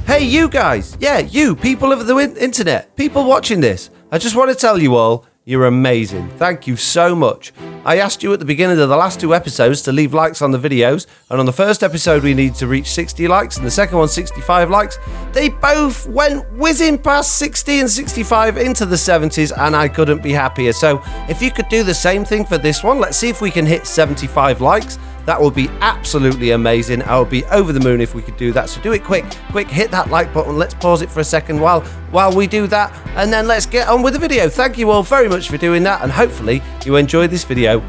Hey, you guys. Yeah, you, people of the internet, people watching this. I just want to tell you all, you're amazing. Thank you so much. I asked you at the beginning of the last two episodes to leave likes on the videos, and on the first episode we need to reach 60 likes, and the second one 65 likes. They both went whizzing past 60 and 65 into the 70s, and I couldn't be happier. So if you could do the same thing for this one, let's see if we can hit 75 likes. That would be absolutely amazing. I would be over the moon if we could do that. So do it quick, hit that like button. Let's pause it for a second while we do that, and then let's get on with the video. Thank you all very much for doing that, and hopefully you enjoyed this video.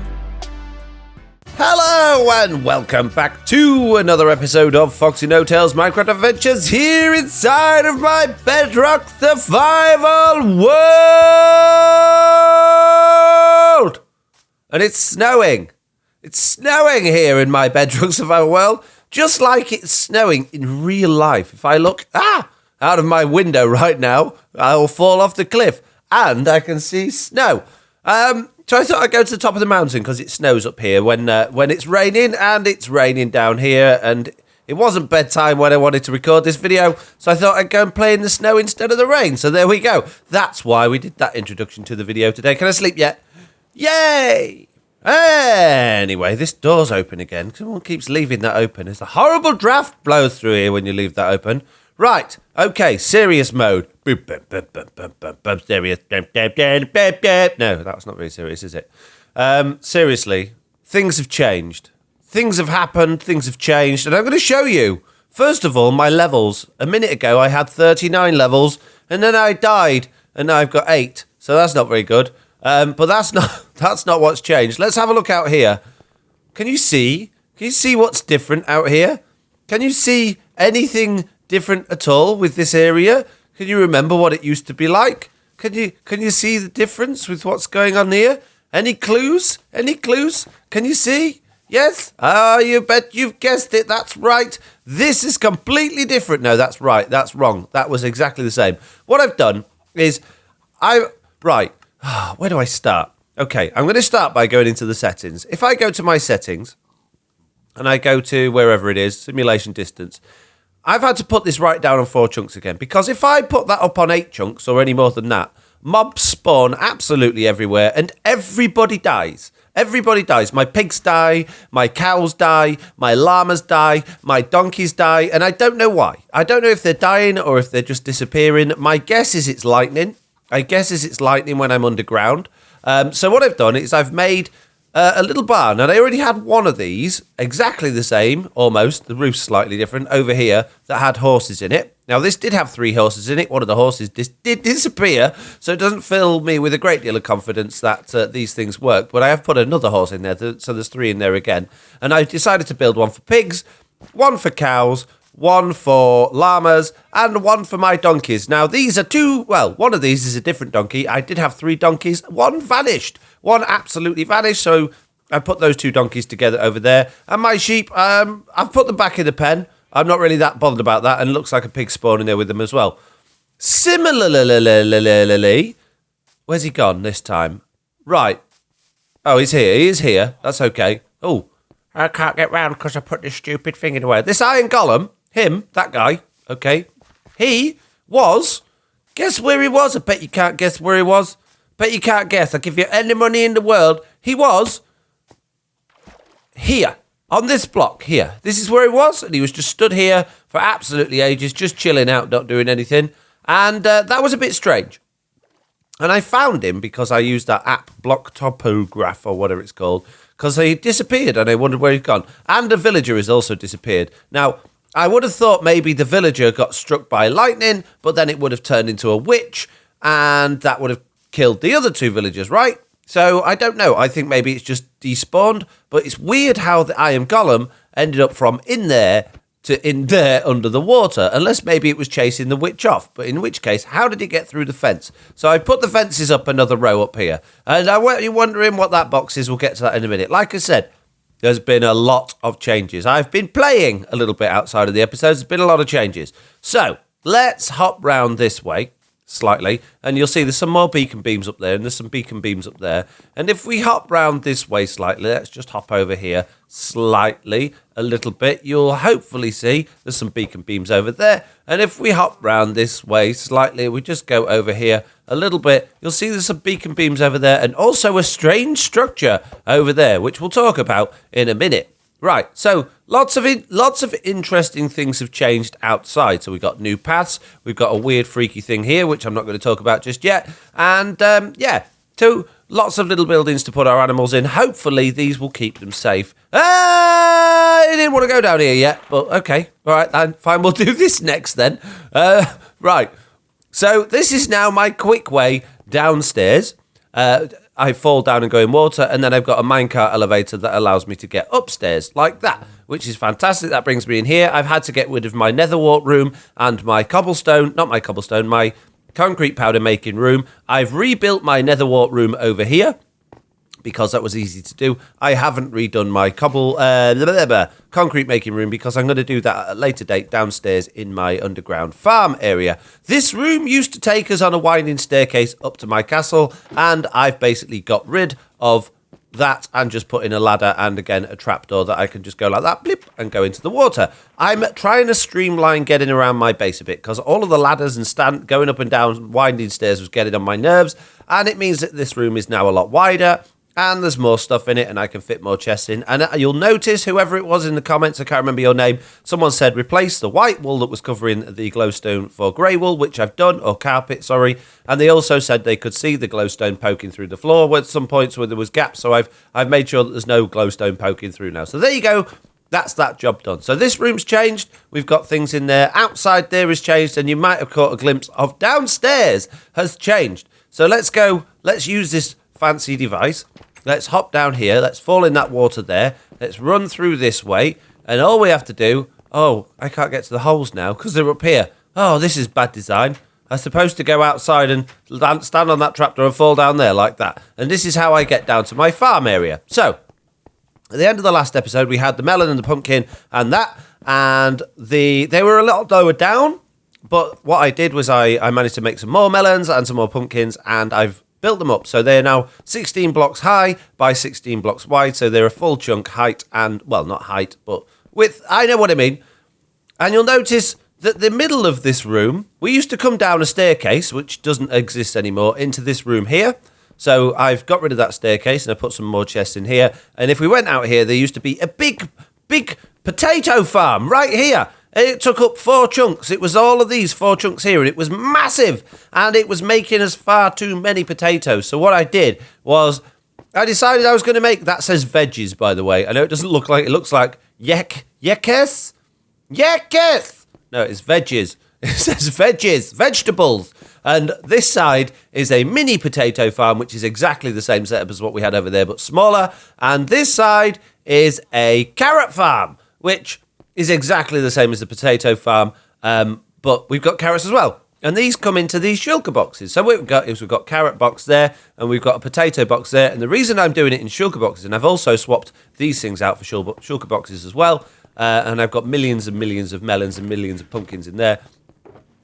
Hello and welcome back to another episode of FoxyNoTail's Minecraft Adventures here inside of my Bedrock Survival World. And it's snowing. It's snowing here in my Bedrock Survival World, just like it's snowing in real life. If I look out of my window right now, I will fall off the cliff, and I can see snow. So I thought I'd go to the top of the mountain because it snows up here when it's raining, and it's raining down here, and it wasn't bedtime when I wanted to record this video, so I thought I'd go and play in the snow instead of the rain. So there we go. That's why we did that introduction to the video today. Can I sleep yet? Yay! Anyway, this door's open again. Someone keeps leaving that open. There's a horrible draft blows through here when you leave that open. Right, okay, serious mode. Serious. No, that's not very serious, is it? Seriously, things have changed. Things have happened, things have changed, and I'm going to show you. First of all, my levels. A minute ago, I had 39 levels, and then I died, and now I've got 8. So that's not very good. But that's not what's changed. Let's have a look out here. Can you see? Can you see what's different out here? Can you see anything different at all with this area? Can you remember what it used to be like? Can you see the difference with what's going on here? Any clues? Any clues? Can you see? Yes? You bet you've guessed it. That's right. This is completely different. No, that's right. That's wrong. That was exactly the same. What I've done is right. Where do I start? Okay, I'm going to start by going into the settings. If I go to my settings, and I go to wherever it is, simulation distance, I've had to put this right down on 4 chunks again, because if I put that up on 8 chunks, or any more than that, mobs spawn absolutely everywhere, and everybody dies. Everybody dies. My pigs die, my cows die, my llamas die, my donkeys die, and I don't know why. I don't know if they're dying or if they're just disappearing. My guess is it's lightning. It's lightning when I'm underground. So what I've done is I've made a little barn, and I already had one of these, exactly the same, almost. The roof's slightly different over here, that had horses in it. Now, this did have 3 horses in it. One of the horses did disappear, so it doesn't fill me with a great deal of confidence that these things work. But I have put another horse in there, so there's 3 in there again. And I decided to build one for pigs, one for cows, one for llamas, and one for my donkeys. Now, these are 2, well, one of these is a different donkey. I did have 3 donkeys. One vanished. One absolutely vanished, so I put those 2 donkeys together over there. And my sheep, I've put them back in the pen. I'm not really that bothered about that, and it looks like a pig spawn in there with them as well. Similarly, where's he gone this time? Right. Oh, he's here. He is here. That's okay. Oh, I can't get round because I put this stupid thing in the way. This iron golem, him, that guy, okay, he was, guess where he was? I bet you can't guess where he was. Bet you can't guess. I'll give you any money in the world. He was here, on this block here. This is where he was, and he was just stood here for absolutely ages, just chilling out, not doing anything. And that was a bit strange. And I found him because I used that app, Block Topograph, or whatever it's called, because he disappeared, and I wondered where he'd gone. And a villager has also disappeared. Now, I would have thought maybe the villager got struck by lightning, but then it would have turned into a witch, and that would have killed the other 2 villagers, right? So, I don't know. I think maybe it's just despawned, but it's weird how the iron golem ended up from in there to in there under the water, unless maybe it was chasing the witch off. But in which case, how did it get through the fence? So I put the fences up another row up here, and you're wondering what that box is. We'll get to that in a minute. Like I said, there's been a lot of changes. I've been playing a little bit outside of the episodes. There's been a lot of changes. So let's hop round this way, slightly, and you'll see there's some more beacon beams up there, and there's some beacon beams up there. And if we hop round this way slightly, let's just hop over here slightly, a little bit, you'll hopefully see there's some beacon beams over there. And if we hop round this way slightly, we just go over here a little bit, you'll see there's some beacon beams over there, and also a strange structure over there, which we'll talk about in a minute. Right, so lots of interesting things have changed outside. So we've got new paths, we've got a weird freaky thing here, which I'm not going to talk about just yet. And lots of little buildings to put our animals in. Hopefully these will keep them safe. I didn't want to go down here yet, but okay. All right, then, fine, we'll do this next then. Right, so this is now my quick way downstairs. I fall down and go in water, and then I've got a minecart elevator that allows me to get upstairs like that, which is fantastic. That brings me in here. I've had to get rid of my nether wart room and my my concrete powder making room. I've rebuilt my nether wart room over here because that was easy to do. I haven't redone my concrete making room because I'm going to do that at a later date downstairs in my underground farm area. This room used to take us on a winding staircase up to my castle, and I've basically got rid of that and just put in a ladder and again a trapdoor that I can just go like that, blip, and go into the water. I'm trying to streamline getting around my base a bit because all of the ladders and going up and down winding stairs was getting on my nerves, and it means that this room is now a lot wider. And there's more stuff in it, and I can fit more chests in. And you'll notice, whoever it was in the comments, I can't remember your name, someone said replace the white wool that was covering the glowstone for grey wool, which I've done, or carpet, sorry. And they also said they could see the glowstone poking through the floor at some points where there was gaps. So I've made sure that there's no glowstone poking through now. So there you go. That's that job done. So this room's changed. We've got things in there. Outside there is changed, and you might have caught a glimpse of downstairs has changed. So let's go. Let's use this fancy device. Let's hop down here. Let's fall in that water there. Let's run through this way. And all we have to do... Oh, I can't get to the holes now because they're up here. Oh, this is bad design. I'm supposed to go outside and stand on that trapdoor and fall down there like that. And this is how I get down to my farm area. So, at the end of the last episode, we had the melon and the pumpkin and that. And they were a lot lower down. But what I did was I managed to make some more melons and some more pumpkins. And I've built them up, so they're now 16 blocks high by 16 blocks wide, so they're a full chunk height and, well, not height, but width, I know what I mean. And you'll notice that the middle of this room, we used to come down a staircase, which doesn't exist anymore, into this room here. So I've got rid of that staircase and I put some more chests in here. And if we went out here, there used to be a big potato farm right here. It took up 4 chunks. It was all of these 4 chunks here, and it was massive, and it was making us far too many potatoes. So what I did was I decided I was going to make... That says veggies, by the way. I know it doesn't look like... It looks like yekes? Yekes! No, it's veggies. It says veggies, vegetables. And this side is a mini potato farm, which is exactly the same setup as what we had over there, but smaller. And this side is a carrot farm, which... is exactly the same as the potato farm, but we've got carrots as well. And these come into these shulker boxes. So what we've got carrot box there, and we've got a potato box there. And the reason I'm doing it in shulker boxes, and I've also swapped these things out for shulker boxes as well, and I've got millions and millions of melons and millions of pumpkins in there,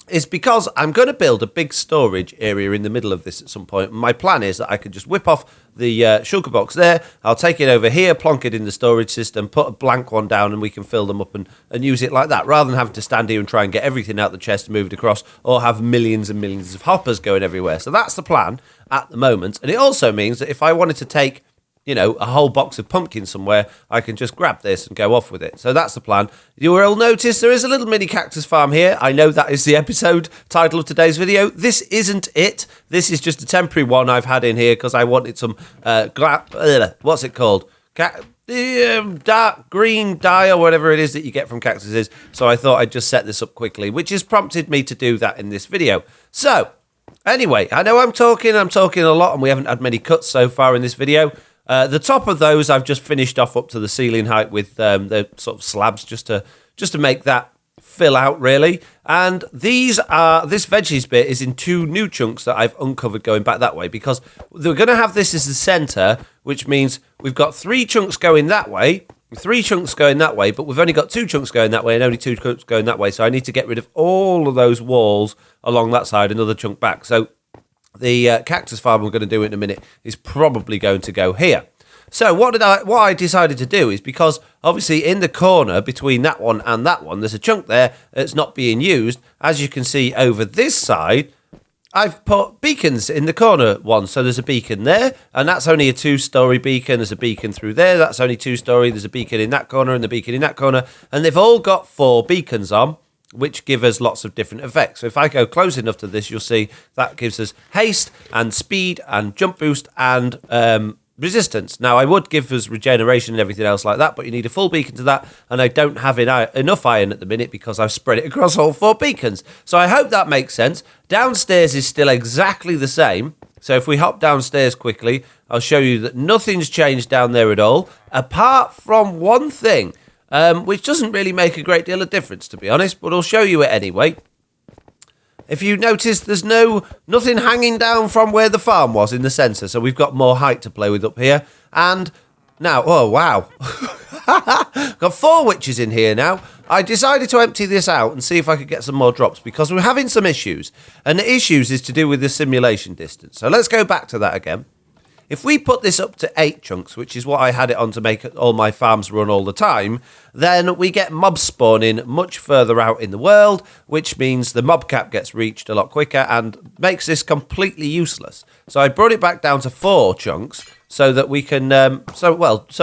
is because I'm going to build a big storage area in the middle of this at some point. My plan is that I could just whip off the shulker box there. I'll take it over here, plonk it in the storage system, put a blank one down, and we can fill them up and use it like that, rather than having to stand here and try and get everything out the chest and move it across, or have millions and millions of hoppers going everywhere. So that's the plan at the moment. And it also means that if I wanted to take, you know, a whole box of pumpkins somewhere, I can just grab this and go off with it. So that's the plan. You will notice there is a little mini cactus farm here. I know that is the episode title of today's video. This isn't it. This is just a temporary one I've had in here because I wanted some, what's it called? Dark green dye or whatever it is that you get from cactuses. So I thought I'd just set this up quickly, which has prompted me to do that in this video. So, anyway, I know I'm talking a lot, and we haven't had many cuts so far in this video. The top of those I've just finished off up to the ceiling height with the sort of slabs just to make that fill out, really. And this veggies bit is in 2 new chunks that I've uncovered going back that way, because we're going to have this as the center, which means we've got 3 chunks going that way, 3 chunks going that way, but we've only got 2 chunks going that way and only 2 chunks going that way. So I need to get rid of all of those walls along that side, another chunk back. So the Cactus Farm we're going to do in a minute is probably going to go here. So what I decided to do is, because obviously in the corner between that one and that one, there's a chunk there that's not being used. As you can see over this side, I've put beacons in the corner one. So there's a beacon there, and that's only a 2-story beacon. There's a beacon through there. That's only 2-story. There's a beacon in that corner and the beacon in that corner. And they've all got 4 beacons on, which give us lots of different effects. So if I go close enough to this, you'll see that gives us haste and speed and jump boost and resistance. Now, I would give us regeneration and everything else like that, but you need a full beacon to that, and I don't have enough iron at the minute because I've spread it across all 4 beacons. So I hope that makes sense. Downstairs is still exactly the same. So if we hop downstairs quickly, I'll show you that nothing's changed down there at all, apart from one thing, which doesn't really make a great deal of difference, to be honest, but I'll show you it anyway. If you notice, there's nothing hanging down from where the farm was in the centre, so we've got more height to play with up here. And now, oh wow, got 4 witches in here now. I decided to empty this out and see if I could get some more drops, because we're having some issues, and the issues is to do with the simulation distance. So let's go back to that again. If we put this up to 8 chunks, which is what I had it on to make all my farms run all the time, then we get mobs spawning much further out in the world, which means the mob cap gets reached a lot quicker and makes this completely useless. So I brought it back down to 4 chunks so that we can, so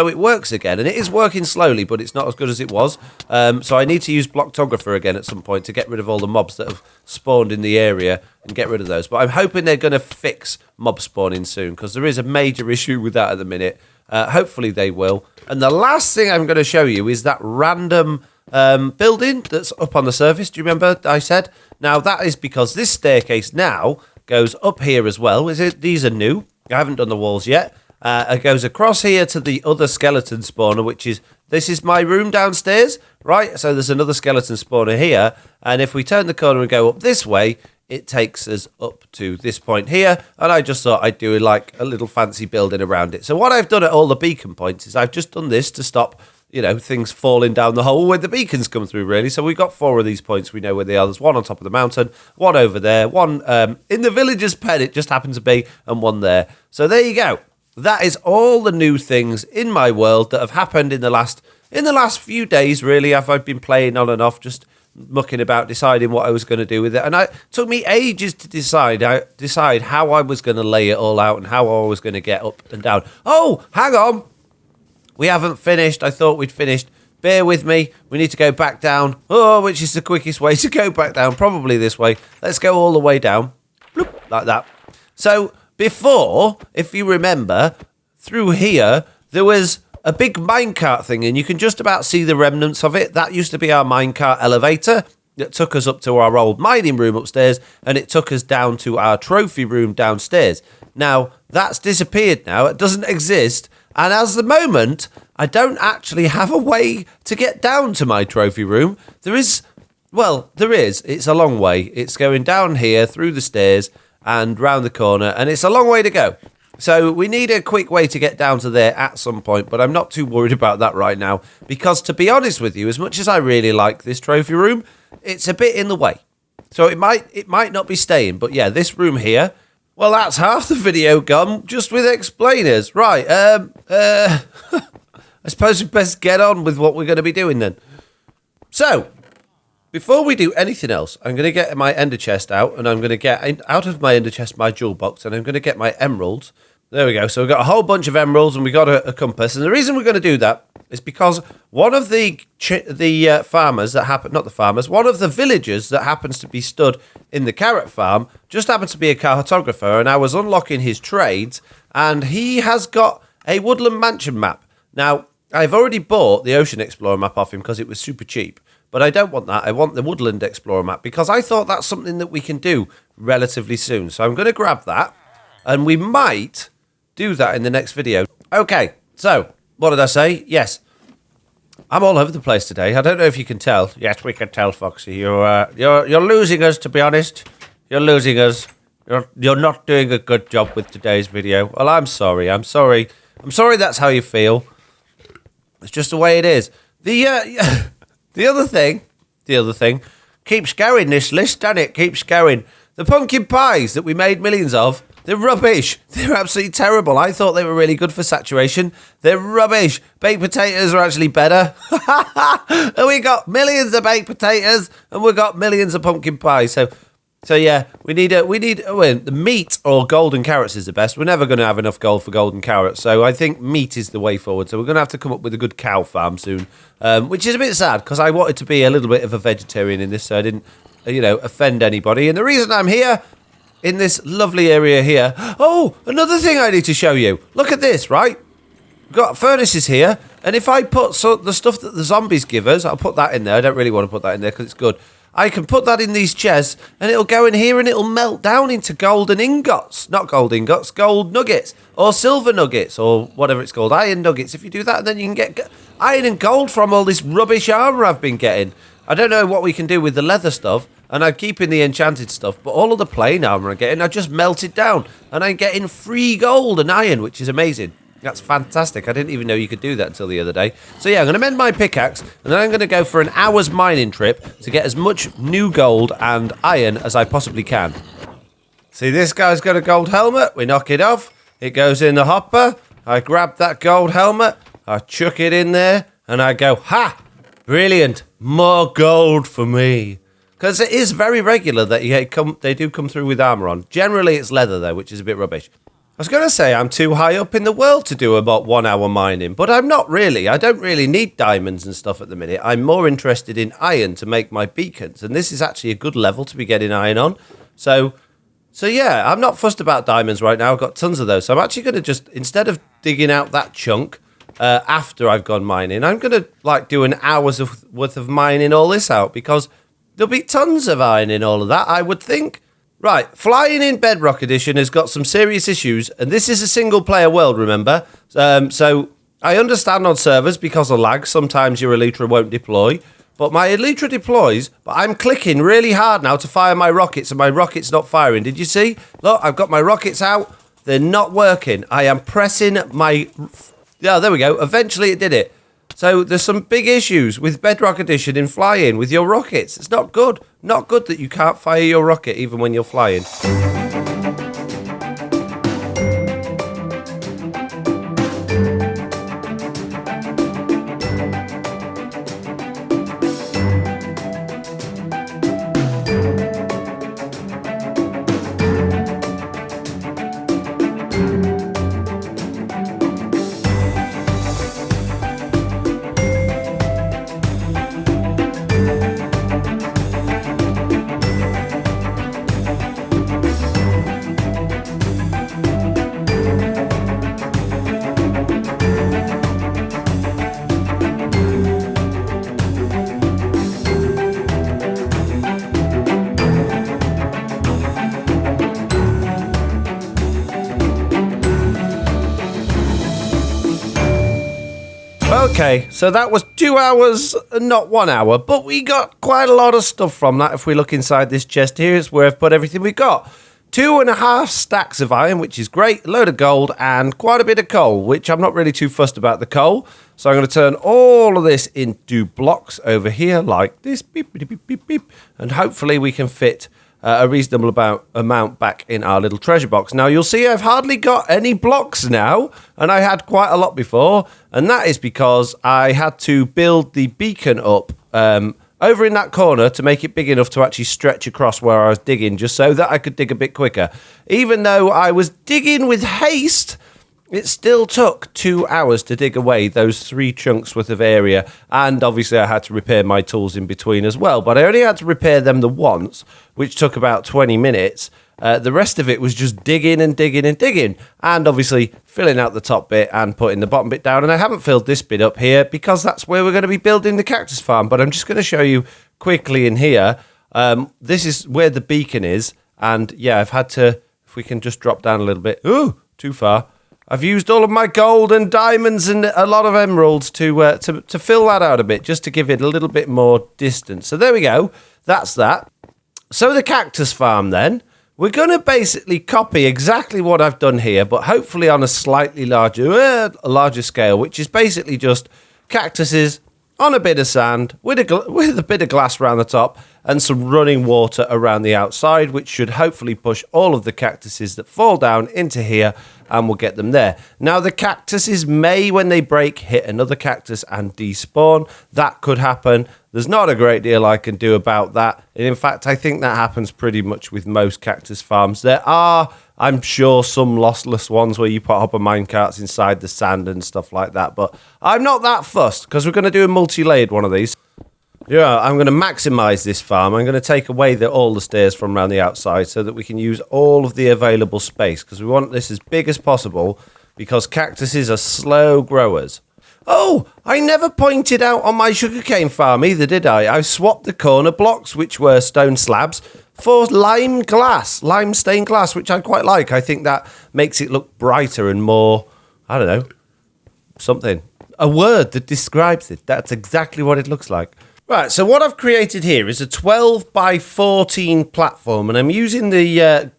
it works again. And it is working slowly, but it's not as good as it was. So I need to use Blocktographer again at some point to get rid of all the mobs that have spawned in the area and get rid of those. But I'm hoping they're going to fix mob spawning soon, because there is a major issue with that at the minute. Hopefully they will. And the last thing I'm going to show you is that random building that's up on the surface. Do you remember I said? Now, that is because this staircase now goes up here as well. These are new. I haven't done the walls yet. It goes across here to the other skeleton spawner, which is, this is my room downstairs, right? So there's another skeleton spawner here. And if we turn the corner and go up this way, it takes us up to this point here. And I just thought I'd do like a little fancy building around it. So what I've done at all the beacon points is I've just done this to stop, you know, things falling down the hole where the beacons come through, really. So we've got 4 of these points. We know where they are. There's one on top of the mountain, one over there, one in the villager's pen, it just happens to be, and one there. So there you go. That is all the new things in my world that have happened in the last few days, really. I've been playing on and off, just mucking about, deciding what I was going to do with it. And it took me ages to decide how I was going to lay it all out and how I was going to get up and down. Oh, hang on. We haven't finished. I thought we'd finished. Bear with me. We need to go back down. Oh, which is the quickest way to go back down? Probably this way. Let's go all the way down. Bloop, like that. So before, if you remember, through here, there was a big minecart thing, and you can just about see the remnants of it. That used to be our minecart elevator that took us up to our old mining room upstairs, and it took us down to our trophy room downstairs. Now, that's disappeared now. It doesn't exist. And as the moment, I don't actually have a way to get down to my trophy room. There is. It's a long way. It's going down here through the stairs and round the corner, and it's a long way to go. So we need a quick way to get down to there at some point, but I'm not too worried about that right now, because to be honest with you, as much as I really like this trophy room, it's a bit in the way. So it might not be staying, but yeah, this room here, well, that's half the video gone just with explainers. Right, I suppose we best get on with what we're going to be doing then. So, before we do anything else, I'm going to get my ender chest out, and I'm going to get out of my ender chest my jewel box, and I'm going to get my emeralds. There we go. So we've got a whole bunch of emeralds, and we got a compass. And the reason we're going to do that is because one of the farmers that happen, not the farmers, one of the villagers that happens to be stood in the carrot farm just happens to be a cartographer, and I was unlocking his trades, and he has got a woodland mansion map. Now, I've already bought the Ocean Explorer map off him because it was super cheap. But I don't want that. I want the Woodland Explorer map, because I thought that's something that we can do relatively soon. So I'm going to grab that, and we might do that in the next video. Okay, so what did I say? Yes, I'm all over the place today. I don't know if you can tell. Yes, we can tell, Foxy. You're losing us, to be honest. You're losing us. You're not doing a good job with today's video. Well, I'm sorry. I'm sorry that's how you feel. It's just the way it is. The other thing keeps going. This list, doesn't it? Keeps going. The pumpkin pies that we made millions of, they're rubbish. They're absolutely terrible. I thought they were really good for saturation. They're rubbish. Baked potatoes are actually better. And we got millions of baked potatoes, and we got millions of pumpkin pies. So yeah, we need the meat or golden carrots is the best. We're never going to have enough gold for golden carrots, so I think meat is the way forward. So we're going to have to come up with a good cow farm soon, which is a bit sad because I wanted to be a little bit of a vegetarian in this, so I didn't, offend anybody. And the reason I'm here in this lovely area here. Oh, another thing I need to show you. Look at this, right? We've got furnaces here, and if I put the stuff that the zombies give us, I'll put that in there. I don't really want to put that in there because it's good. I can put that in these chests, and it'll go in here, and it'll melt down into golden ingots. Not gold ingots, gold nuggets, or silver nuggets, or whatever it's called, iron nuggets. If you do that, then you can get iron and gold from all this rubbish armor I've been getting. I don't know what we can do with the leather stuff, and I'm keeping the enchanted stuff, but all of the plain armor I'm getting, I just melted down, and I'm getting free gold and iron, which is amazing. That's fantastic. I didn't even know you could do that until the other day. So yeah, I'm going to mend my pickaxe, and then I'm going to go for an hour's mining trip to get as much new gold and iron as I possibly can. See, this guy's got a gold helmet. We knock it off. It goes in the hopper. I grab that gold helmet. I chuck it in there, and I go, ha! Brilliant. More gold for me. Because it is very regular that they do come through with armor on. Generally, it's leather, though, which is a bit rubbish. I was going to say I'm too high up in the world to do about 1 hour mining, but I'm not really. I don't really need diamonds and stuff at the minute. I'm more interested in iron to make my beacons, and this is actually a good level to be getting iron on. So yeah, I'm not fussed about diamonds right now. I've got tons of those. So I'm actually going to just, instead of digging out that chunk after I've gone mining, I'm going to do an hour's worth of mining all this out, because there'll be tons of iron in all of that, I would think. Right, flying in Bedrock Edition has got some serious issues, and this is a single-player world, remember? So I understand on servers, because of lag, sometimes your Elytra won't deploy, but my Elytra deploys, but I'm clicking really hard now to fire my rockets, and my rocket's not firing. Did you see? Look, I've got my rockets out. They're not working. I am pressing my... Yeah, there we go. Eventually it did it. So there's some big issues with Bedrock Edition in flying with your rockets. It's not good. Not good that you can't fire your rocket even when you're flying. Okay, so that was 2 hours, not 1 hour, but we got quite a lot of stuff from that. If we look inside this chest here, it's where I've put everything we got. 2.5 stacks of iron, which is great, a load of gold, and quite a bit of coal, which I'm not really too fussed about the coal. So I'm going to turn all of this into blocks over here, like this, beep, beep, beep, beep, beep, and hopefully we can fit a reasonable amount back in our little treasure box. Now, you'll see I've hardly got any blocks now, and I had quite a lot before, and that is because I had to build the beacon up over in that corner to make it big enough to actually stretch across where I was digging, just so that I could dig a bit quicker. Even though I was digging with haste, it still took 2 hours to dig away those 3 chunks worth of area, and obviously I had to repair my tools in between as well, but I only had to repair them the once, which took about 20 minutes. The rest of it was just digging and digging and digging, and obviously filling out the top bit and putting the bottom bit down, and I haven't filled this bit up here because that's where we're going to be building the cactus farm, but I'm just going to show you quickly in here. This is where the beacon is, and yeah, I've had to, if we can just drop down a little bit. Ooh, too far. I've used all of my gold and diamonds and a lot of emeralds to fill that out a bit, just to give it a little bit more distance. So there we go. That's that. So the cactus farm then, we're going to basically copy exactly what I've done here, but hopefully on a slightly larger scale, which is basically just cactuses on a bit of sand with a bit of glass around the top and some running water around the outside, which should hopefully push all of the cactuses that fall down into here, and we'll get them there. Now, the cactuses may, when they break, hit another cactus and despawn. That could happen. There's not a great deal I can do about that. And in fact, I think that happens pretty much with most cactus farms. There are, I'm sure, some lossless ones where you put hopper minecarts inside the sand and stuff like that. But I'm not that fussed because we're going to do a multi-layered one of these. Yeah, I'm going to maximize this farm. I'm going to take away all the stairs from around the outside so that we can use all of the available space, because we want this as big as possible, because cactuses are slow growers. Oh, I never pointed out on my sugarcane farm either, did I? I swapped the corner blocks, which were stone slabs, for lime stained glass, which I quite like. I think that makes it look brighter and more, I don't know, something. A word that describes it. That's exactly what it looks like. Right, so what I've created here is a 12 by 14 platform, and I'm using the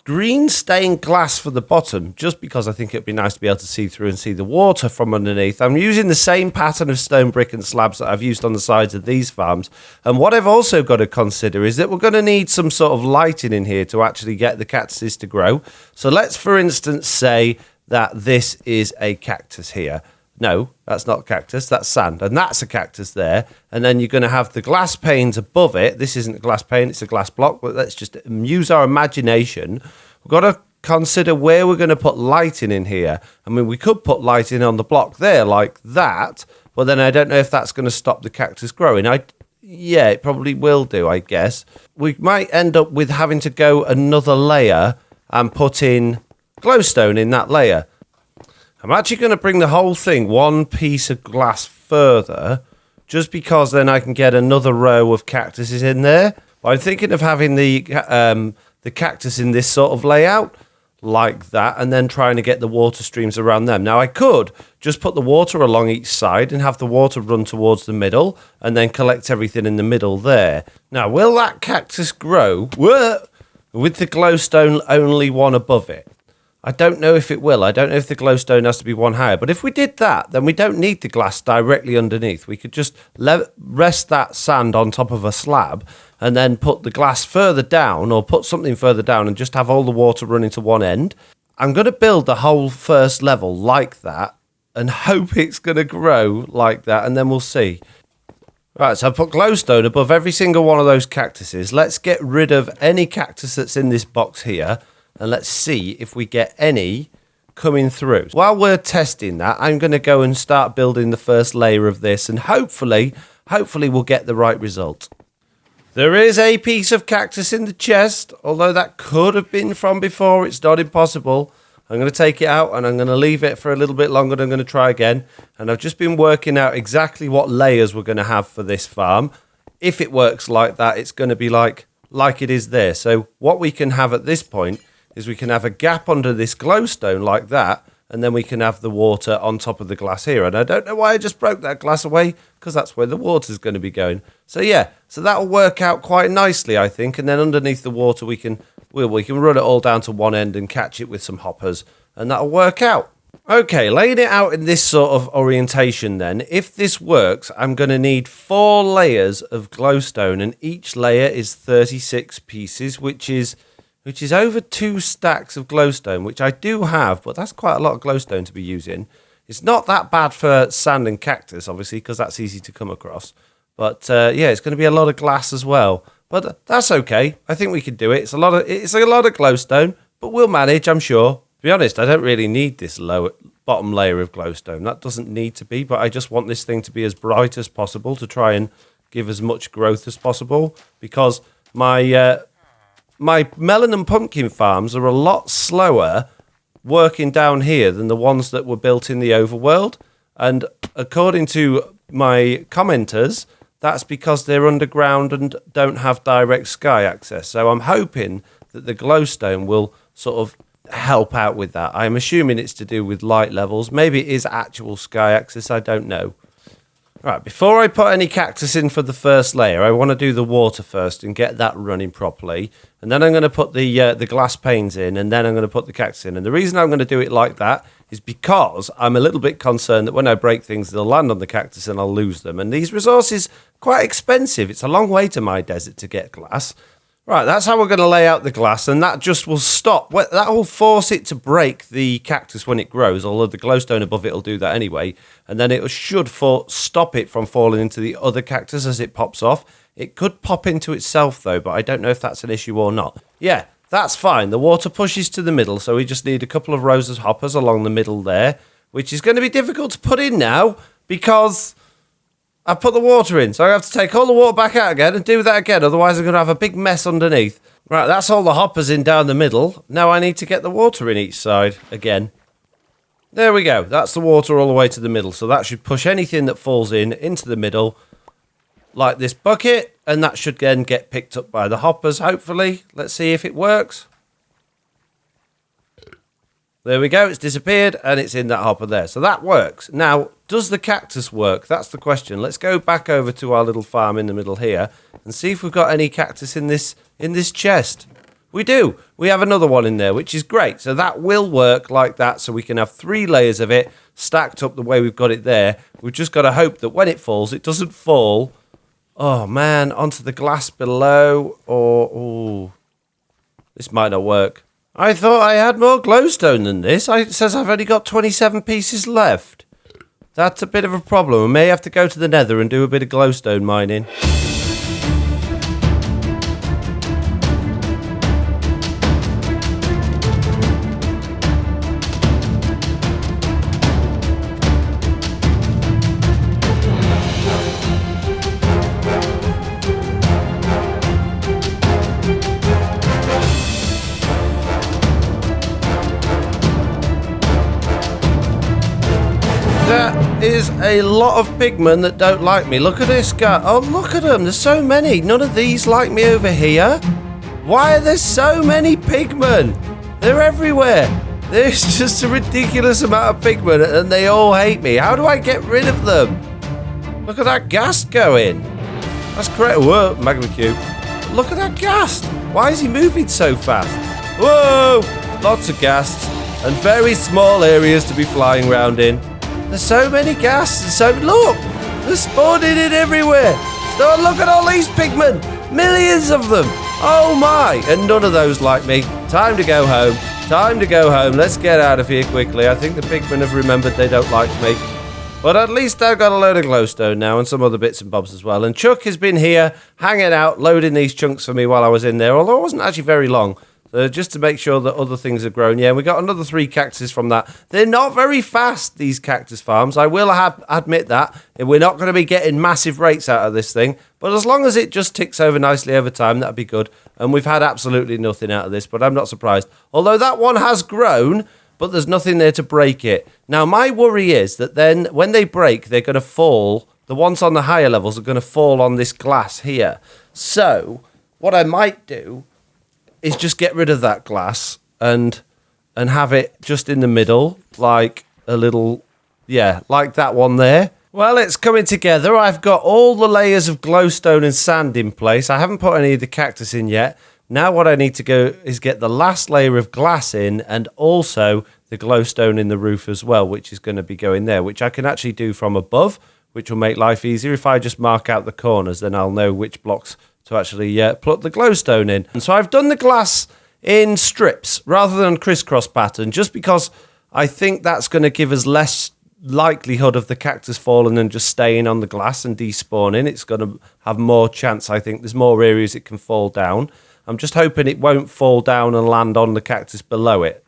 green stained glass for the bottom, just because I think it'd be nice to be able to see through and see the water from underneath. I'm using the same pattern of stone, brick and slabs that I've used on the sides of these farms. And what I've also got to consider is that we're going to need some sort of lighting in here to actually get the cactuses to grow. So let's, for instance, say that this is a cactus here. No, that's not cactus, that's sand. And that's a cactus there. And then you're going to have the glass panes above it. This isn't a glass pane, it's a glass block. But let's just use our imagination. We've got to consider where we're going to put lighting in here. I mean, we could put lighting on the block there like that. But then I don't know if that's going to stop the cactus growing. Yeah, it probably will do, I guess. We might end up with having to go another layer and put in glowstone in that layer. I'm actually going to bring the whole thing one piece of glass further, just because then I can get another row of cactuses in there. But I'm thinking of having the cactus in this sort of layout, like that, and then trying to get the water streams around them. Now, I could just put the water along each side and have the water run towards the middle, and then collect everything in the middle there. Now, will that cactus grow with the glowstone only one above it? I don't know if it will. I don't know if the glowstone has to be one higher. But if we did that, then we don't need the glass directly underneath. We could just rest that sand on top of a slab and then put the glass further down, or put something further down, and just have all the water running to one end. I'm going to build the whole first level like that and hope it's going to grow like that, and then we'll see. Right, so I put glowstone above every single one of those cactuses. Let's get rid of any cactus that's in this box here. And let's see if we get any coming through. While we're testing that, I'm going to go and start building the first layer of this. And hopefully we'll get the right result. There is a piece of cactus in the chest. Although that could have been from before. It's not impossible. I'm going to take it out and I'm going to leave it for a little bit longer. And I'm going to try again. And I've just been working out exactly what layers we're going to have for this farm. If it works like that, it's going to be like it is there. So what we can have at this point is we can have a gap under this glowstone like that, and then we can have the water on top of the glass here. And I don't know why I just broke that glass away, because that's where the water's going to be going. So yeah, so that'll work out quite nicely, I think. And then underneath the water, we can run it all down to one end and catch it with some hoppers, and that'll work out. Okay, laying it out in this sort of orientation then, if this works, I'm going to need 4 layers of glowstone, and each layer is 36 pieces, which is over 2 stacks of glowstone, which I do have, but that's quite a lot of glowstone to be using. It's not that bad for sand and cactus, obviously, because that's easy to come across. But yeah, it's going to be a lot of glass as well. But that's okay. I think we can do it. It's a lot of glowstone, but we'll manage, I'm sure. To be honest, I don't really need this bottom layer of glowstone. That doesn't need to be, but I just want this thing to be as bright as possible to try and give as much growth as possible, because my melon and pumpkin farms are a lot slower working down here than the ones that were built in the overworld. And according to my commenters, that's because they're underground and don't have direct sky access. So I'm hoping that the glowstone will sort of help out with that. I'm assuming it's to do with light levels. Maybe it is actual sky access. I don't know. Right, before I put any cactus in for the first layer, I want to do the water first and get that running properly. And then I'm going to put the glass panes in, and then I'm going to put the cactus in. And the reason I'm going to do it like that is because I'm a little bit concerned that when I break things, they'll land on the cactus and I'll lose them. And these resources are quite expensive. It's a long way to my desert to get glass. Right, that's how we're going to lay out the glass, and that just will stop. That will force it to break the cactus when it grows, although the glowstone above it will do that anyway. And then it should stop it from falling into the other cactus as it pops off. It could pop into itself, though, but I don't know if that's an issue or not. Yeah, that's fine. The water pushes to the middle, so we just need a couple of rows of hoppers along the middle there, which is going to be difficult to put in now because I put the water in, so I have to take all the water back out again and do that again. Otherwise, I'm going to have a big mess underneath. Right, that's all the hoppers in down the middle. Now I need to get the water in each side again. There we go. That's the water all the way to the middle. So that should push anything that falls into the middle, like this bucket. And that should then get picked up by the hoppers, hopefully. Let's see if it works. There we go, it's disappeared and it's in that hopper there. So that works. Now, does the cactus work? That's the question. Let's go back over to our little farm in the middle here and see if we've got any cactus in this chest. We do. We have another one in there, which is great. So that will work like that. So we can have 3 layers of it stacked up the way we've got it there. We've just got to hope that when it falls, it doesn't fall, oh man, onto the glass below or, this might not work. I thought I had more glowstone than this. It says I've only got 27 pieces left. That's a bit of a problem. I may have to go to the nether and do a bit of glowstone mining. That is a lot of pigmen that don't like me. Look at this guy. Oh, look at them. There's so many. None of these like me over here. Why are there so many pigmen? They're everywhere. There's just a ridiculous amount of pigmen and they all hate me. How do I get rid of them? Look at that ghast going. That's correct. Whoa, magma cube. Look at that ghast. Why is he moving so fast? Whoa, lots of ghasts and very small areas to be flying around in. There's so many ghasts, so look, they're spawning in everywhere. So look at all these pigmen, millions of them. Oh my, and none of those like me. Time to go home, time to go home. Let's get out of here quickly. I think the pigmen have remembered they don't like me. But at least I've got a load of glowstone now and some other bits and bobs as well. And Chuck has been here hanging out, loading these chunks for me while I was in there, although it wasn't actually very long. Just to make sure that other things have grown. Yeah, we got another 3 cactuses from that. They're not very fast, these cactus farms. I will admit that. We're not going to be getting massive rates out of this thing. But as long as it just ticks over nicely over time, that'd be good. And we've had absolutely nothing out of this, but I'm not surprised. Although that one has grown, but there's nothing there to break it. Now, my worry is that then when they break, they're going to fall. The ones on the higher levels are going to fall on this glass here. So what I might do is just get rid of that glass and have it just in the middle, like a little, yeah, like that one there. Well, it's coming together. I've got all the layers of glowstone and sand in place. I haven't put any of the cactus in yet. Now what I need to go is get the last layer of glass in and also the glowstone in the roof as well, which is going to be going there, which I can actually do from above, which will make life easier. If I just mark out the corners, then I'll know which blocks to actually plug the glowstone in. And so I've done the glass in strips rather than crisscross pattern, just because I think that's going to give us less likelihood of the cactus falling and just staying on the glass and despawning. It's going to have more chance, I think. There's more areas it can fall down. I'm just hoping it won't fall down and land on the cactus below it.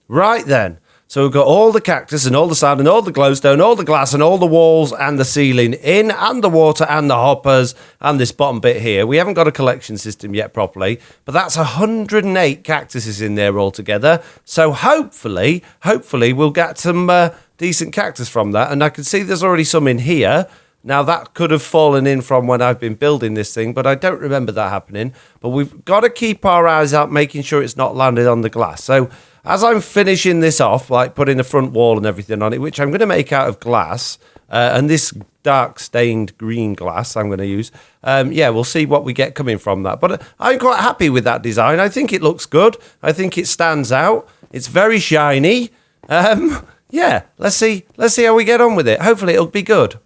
Right then. So we've got all the cactus and all the sand and all the glowstone, all the glass and all the walls and the ceiling in, and the water and the hoppers and this bottom bit here. We haven't got a collection system yet properly, but that's 108 cactuses in there altogether. So hopefully we'll get some decent cactus from that. And I can see there's already some in here. Now, that could have fallen in from when I've been building this thing, but I don't remember that happening. But we've got to keep our eyes out, making sure it's not landed on the glass. So as I'm finishing this off, like putting the front wall and everything on it, which I'm going to make out of glass, and this dark stained green glass I'm going to use, yeah, we'll see what we get coming from that. But I'm quite happy with that design. I think it looks good. I think it stands out. It's very shiny. yeah, let's see how we get on with it. Hopefully it'll be good.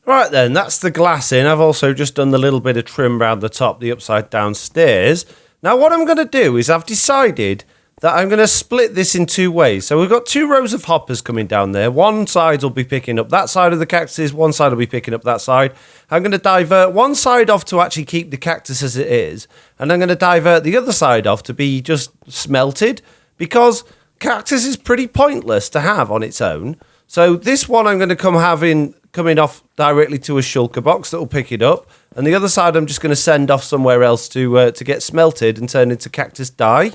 Right then, that's the glass in. I've also just done the little bit of trim around the top, the upside down stairs. Now what I'm going to do is I've decided that I'm going to split this in two ways. So we've got 2 rows of hoppers coming down there. One side will be picking up that side of the cactuses, one side will be picking up that side. I'm going to divert one side off to actually keep the cactus as it is, and I'm going to divert the other side off to be just smelted, because cactus is pretty pointless to have on its own. So this one I'm going to coming off directly to a shulker box that will pick it up, and the other side I'm just going to send off somewhere else to get smelted and turn into cactus dye.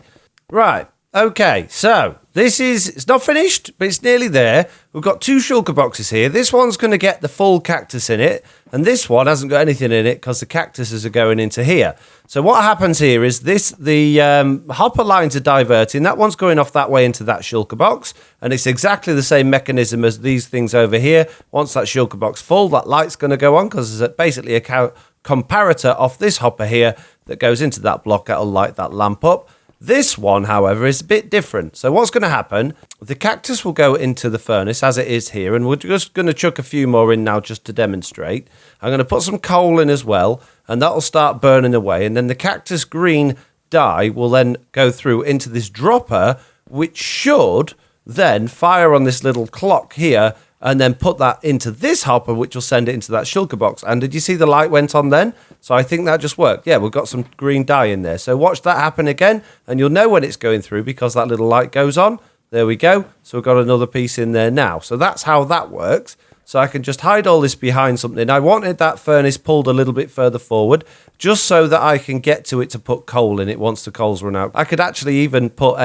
Right. Okay, so it's not finished, but it's nearly there. We've got 2 shulker boxes here. This one's going to get the full cactus in it, and this one hasn't got anything in it because the cactuses are going into here. So what happens here is the hopper lines are diverting. That one's going off that way into that shulker box, and it's exactly the same mechanism as these things over here. Once that shulker box full, that light's going to go on because there's basically a comparator off this hopper here that goes into that block that'll light that lamp up. This one, however, is a bit different. So what's going to happen, the cactus will go into the furnace as it is here, and we're just going to chuck a few more in now just to demonstrate. I'm going to put some coal in as well, and that'll start burning away, and then the cactus green dye will then go through into this dropper, which should then fire on this little clock here, and then put that into this hopper, which will send it into that shulker box. And did you see the light went on then? So I think that just worked. Yeah, we've got some green dye in there. So watch that happen again, and you'll know when it's going through because that little light goes on. There we go. So we've got another piece in there now. So that's how that works. So I can just hide all this behind something. I wanted that furnace pulled a little bit further forward, just so that I can get to it to put coal in it once the coals run out. I could actually even put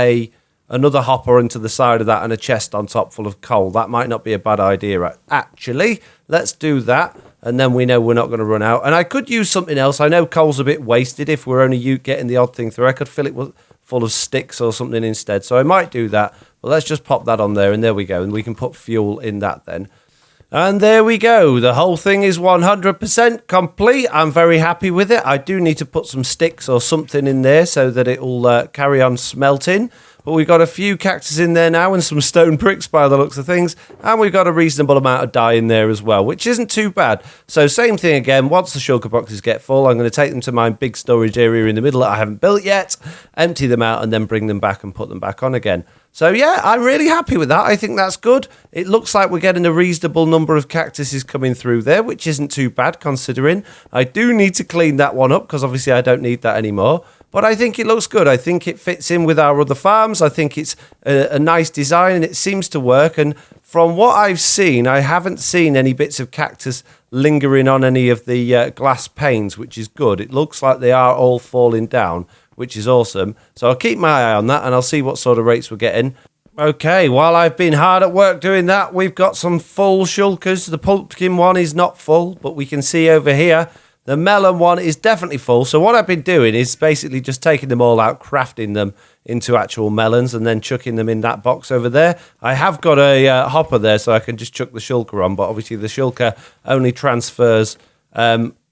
another hopper into the side of that and a chest on top full of coal. That might not be a bad idea, actually. Let's do that, and then we know we're not going to run out. And I could use something else. I know coal's a bit wasted if we're only getting the odd thing through. I could fill it full of sticks or something instead, so I might do that. But let's just pop that on there, and there we go. And we can put fuel in that then. And there we go. The whole thing is 100% complete. I'm very happy with it. I do need to put some sticks or something in there so that it will carry on smelting. But we've got a few cactus in there now and some stone bricks by the looks of things. And we've got a reasonable amount of dye in there as well, which isn't too bad. So same thing again. Once the shulker boxes get full, I'm going to take them to my big storage area in the middle that I haven't built yet, empty them out, and then bring them back and put them back on again. So yeah, I'm really happy with that. I think that's good. It looks like we're getting a reasonable number of cactuses coming through there, which isn't too bad considering. I do need to clean that one up because obviously I don't need that anymore. But I think it looks good. I think it fits in with our other farms. I think it's a nice design and it seems to work. And from what I've seen, I haven't seen any bits of cactus lingering on any of the glass panes, which is good. It looks like they are all falling down, which is awesome. So I'll keep my eye on that and I'll see what sort of rates we're getting. Okay, while I've been hard at work doing that, we've got some full shulkers. The pumpkin one is not full, but we can see over here the melon one is definitely full. So what I've been doing is basically just taking them all out, crafting them into actual melons and then chucking them in that box over there. I have got a hopper there so I can just chuck the shulker on, but obviously the shulker only transfers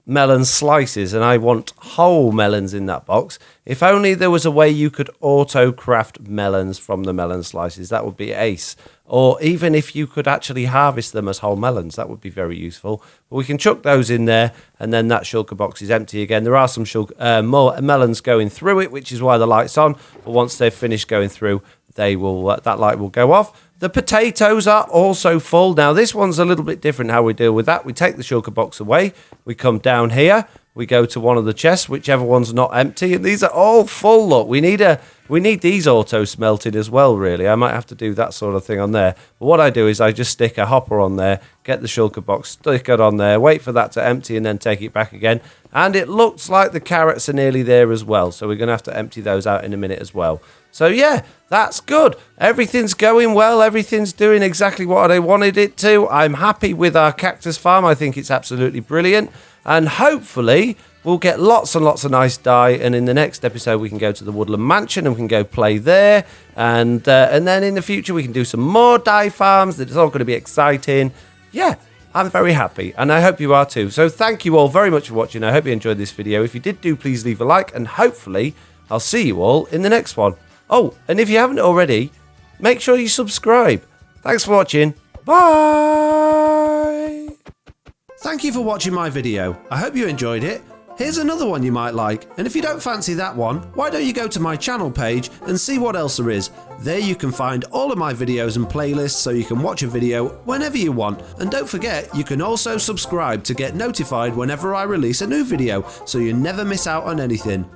melon slices and I want whole melons in that box. If only there was a way you could auto craft melons from the melon slices, that would be ace. Or even if you could actually harvest them as whole melons, that would be very useful. But we can chuck those in there and then that shulker box is empty again. There are some more melons going through it, which is why the light's on. But once they've finished going through, they will that light will go off. The potatoes are also full. Now, this one's a little bit different how we deal with that. We take the shulker box away. We come down here. We go to one of the chests, whichever one's not empty. And these are all full, look. We need these auto smelted as well, really. I might have to do that sort of thing on there. But what I do is I just stick a hopper on there, get the shulker box, stick it on there, wait for that to empty, and then take it back again. And it looks like the carrots are nearly there as well. So we're going to have to empty those out in a minute as well. So yeah, that's good. Everything's going well. Everything's doing exactly what I wanted it to. I'm happy with our cactus farm. I think it's absolutely brilliant. And hopefully we'll get lots and lots of nice dye. And in the next episode, we can go to the Woodland Mansion and we can go play there. And then in the future, we can do some more dye farms. It's all going to be exciting. Yeah, I'm very happy. And I hope you are too. So thank you all very much for watching. I hope you enjoyed this video. If you did, please leave a like. And hopefully I'll see you all in the next one. Oh, and if you haven't already, make sure you subscribe. Thanks for watching. Bye. Thank you for watching my video. I hope you enjoyed it. Here's another one you might like, and if you don't fancy that one, why don't you go to my channel page and see what else there is. There you can find all of my videos and playlists so you can watch a video whenever you want. And don't forget, you can also subscribe to get notified whenever I release a new video, so you never miss out on anything.